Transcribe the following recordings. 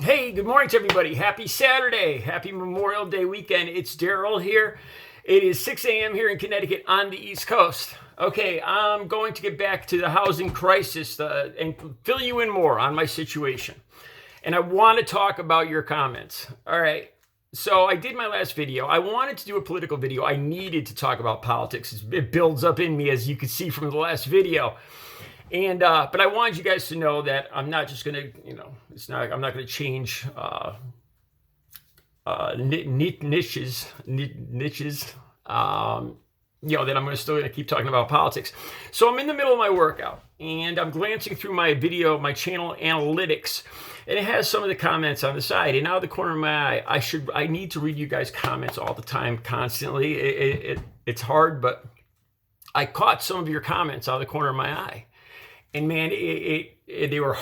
Hey, good morning to everybody. Happy Saturday. Happy Memorial Day weekend. It's Daryl here. It is 6 a.m. here in Connecticut on the East Coast. Okay, I'm going to get back to the housing crisis and fill you in more on my situation. And I want to talk about your comments. All right. So I did my last video. I wanted to do a political video. I needed to talk about politics. It builds up in me, as you can see from the last video. And but I wanted you guys to know that I'm not just gonna, I'm not gonna change niches. That I'm still gonna keep talking about politics. So I'm in the middle of my workout, and I'm glancing through my channel analytics, and it has some of the comments on the side. And out of the corner of my eye, I need to read you guys' comments all the time, constantly. It's hard, but I caught some of your comments out of the corner of my eye. And man, they were,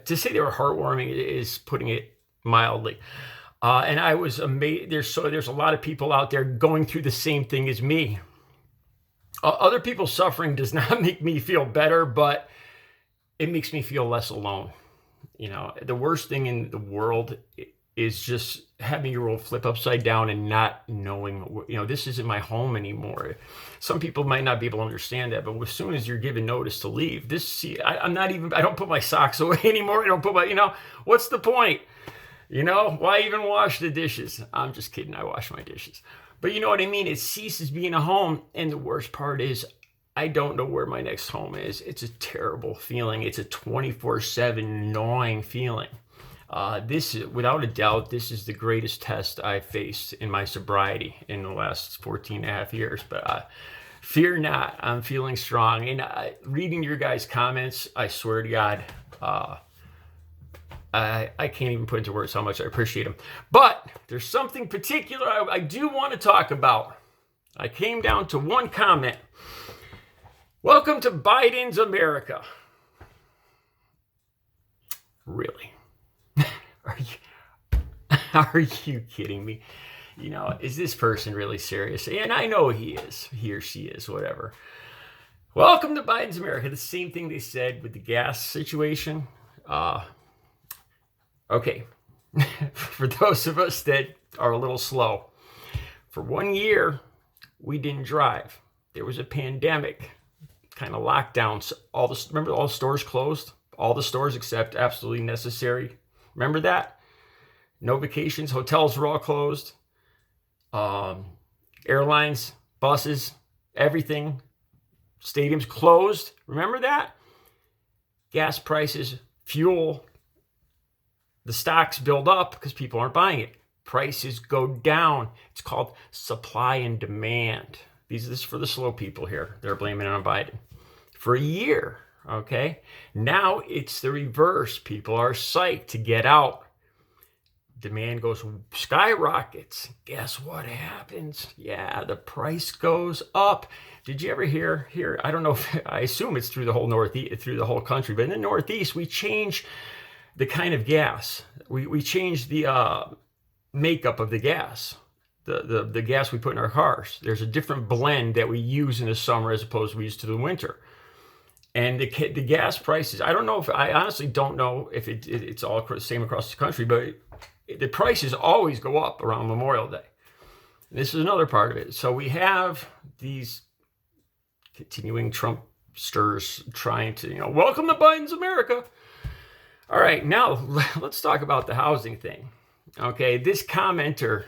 to say they were heartwarming is putting it mildly. And I was amazed. There's a lot of people out there going through the same thing as me. Other people's suffering does not make me feel better, but it makes me feel less alone. The worst thing in the world is just having your world flip upside down and not knowing, this isn't my home anymore. Some people might not be able to understand that, but as soon as you're given notice to leave, I don't put my socks away anymore. I don't put what's the point? Why even wash the dishes? I'm just kidding. I wash my dishes. But you know what I mean? It ceases being a home. And the worst part is, I don't know where my next home is. It's a terrible feeling. It's a 24/7 gnawing feeling. This is, without a doubt, this is the greatest test I've faced in my sobriety in the last 14 and a half years. But fear not, I'm feeling strong. And reading your guys' comments, I swear to God, I can't even put into words how much I appreciate them. But there's something particular I do want to talk about. I came down to one comment. Welcome to Biden's America. Really? Are you kidding me? Is this person really serious? And I know he or she is, whatever. Welcome to Biden's America. The same thing they said with the gas situation. Okay. For those of us that are a little slow, for 1 year, we didn't drive. There was a pandemic, kind of lockdowns. Remember all the stores closed? All the stores except absolutely necessary. Remember that? No vacations. Hotels were all closed. Airlines, buses, everything. Stadiums closed. Remember that? Gas prices, fuel. The stocks build up because people aren't buying it. Prices go down. It's called supply and demand. This is for the slow people here. They're blaming it on Biden. For a year. Okay. Now it's the reverse. People are psyched to get out. Demand goes skyrockets. Guess what happens? Yeah, the price goes up. Did you ever hear here? I don't know I assume it's through the whole Northeast, through the whole country, but in the Northeast, we change the kind of gas. We change the makeup of the gas. The gas we put in our cars. There's a different blend that we use in the summer as opposed to we use to the winter. And the gas prices, I honestly don't know if it's all the same across the country, but the prices always go up around Memorial Day. This is another part of it. So we have these continuing Trumpsters trying to, welcome to Biden's America. All right, now let's talk about the housing thing. Okay, this commenter,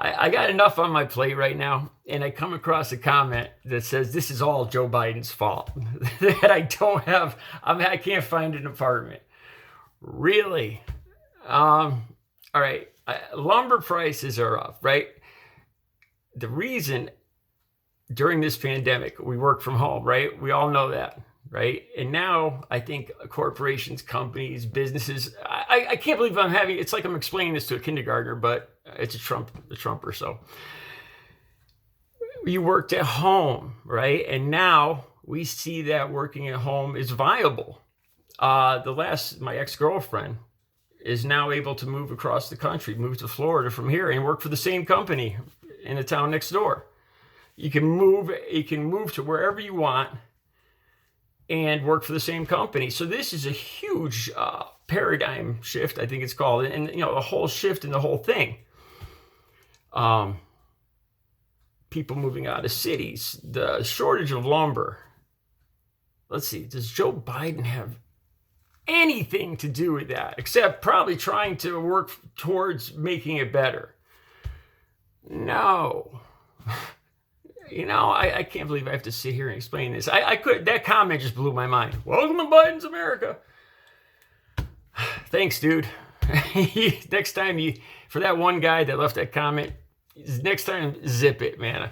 I got enough on my plate right now, and I come across a comment that says this is all Joe Biden's fault. That I can't find an apartment. Really? All right. Lumber prices are up, right? The reason during this pandemic we work from home, right? We all know that, right? And now I think corporations, companies, businesses, I can't believe it's like I'm explaining this to a kindergartner, but it's a Trump or so. You worked at home, right? And now we see that working at home is viable. My ex-girlfriend is now able to move across the country, move to Florida from here and work for the same company in the town next door. You can move to wherever you want and work for the same company. So this is a huge paradigm shift, I think it's called, and a whole shift in the whole thing. People moving out of cities, the shortage of lumber. Let's see, does Joe Biden have anything to do with that, except probably trying to work towards making it better? No. I can't believe I have to sit here and explain this. That comment just blew my mind. Welcome to Biden's America. Thanks, dude. Next time for that one guy that left that comment, next time, zip it, man.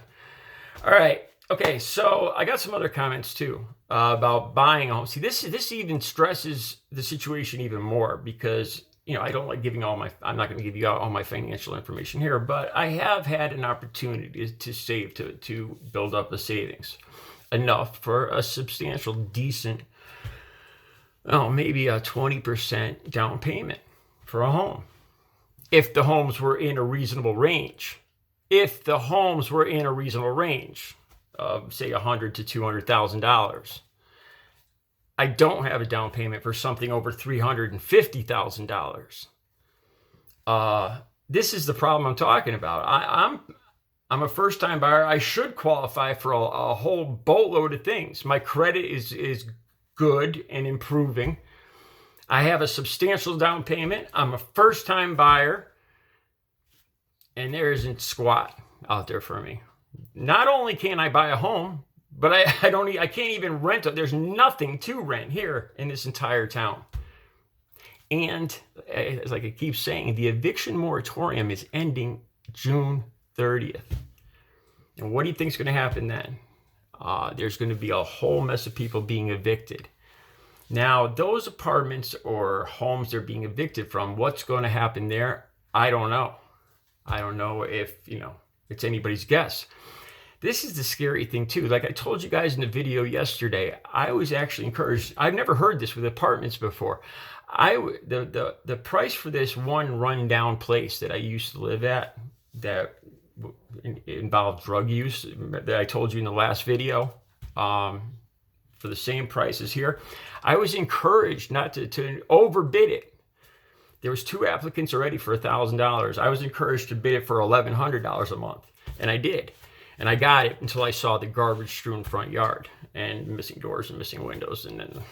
All right. Okay, so I got some other comments too about buying a home. See, this even stresses the situation even more because I don't like giving I'm not going to give you all my financial information here, but I have had an opportunity to save, to build up a savings enough for a substantial, decent, maybe a 20% down payment for a home. If the homes were in a reasonable range. If the homes were in a reasonable range of, say, $100,000 to $200,000. I don't have a down payment for something over $350,000. This is the problem I'm talking about. I'm a first-time buyer. I should qualify for a whole boatload of things. My credit is good and improving. I have a substantial down payment. I'm a first-time buyer. And there isn't squat out there for me. Not only can't I buy a home, but I can't even rent it. There's nothing to rent here in this entire town. And as I keep saying, the eviction moratorium is ending June 30th. And what do you think is going to happen then? There's going to be a whole mess of people being evicted. Now, those apartments or homes they're being evicted from, what's going to happen there? I don't know. I don't know if, it's anybody's guess. This is the scary thing too. Like I told you guys in the video yesterday, I was actually encouraged. I've never heard this with apartments before. The price for this one rundown place that I used to live at that involved drug use that I told you in the last video, for the same price as here, I was encouraged not to overbid it. There was 2 applicants already for $1,000. I was encouraged to bid it for $1,100 a month, and I did. And I got it until I saw the garbage-strewn front yard and missing doors and missing windows, and then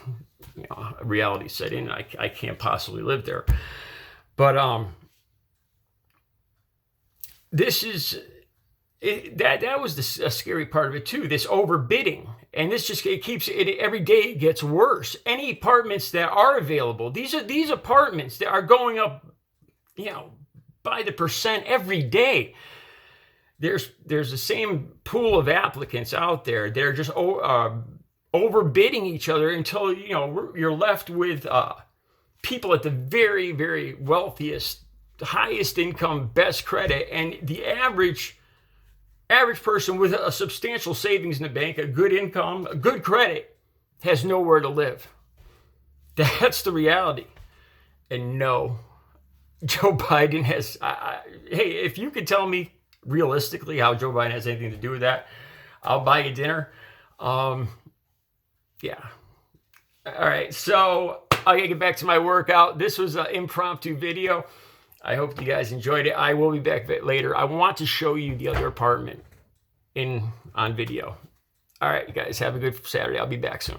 reality set in. I can't possibly live there. But this is that was a scary part of it too. This overbidding, and this just every day it gets worse. Any apartments that are available, these apartments that are going up, by the percent every day. There's the same pool of applicants out there. They're just overbidding each other until you're left with people at the very, very wealthiest, highest income, best credit, and the average person with a substantial savings in the bank, a good income, a good credit, has nowhere to live. That's the reality. And no, Joe Biden has. Hey, if you could tell me realistically how Joe Biden has anything to do with that, I'll buy you dinner. Yeah. All right. So I gotta get back to my workout. This was an impromptu video. I hope you guys enjoyed it. I will be back later. I want to show you the other apartment on video. All right, you guys have a good Saturday. I'll be back soon.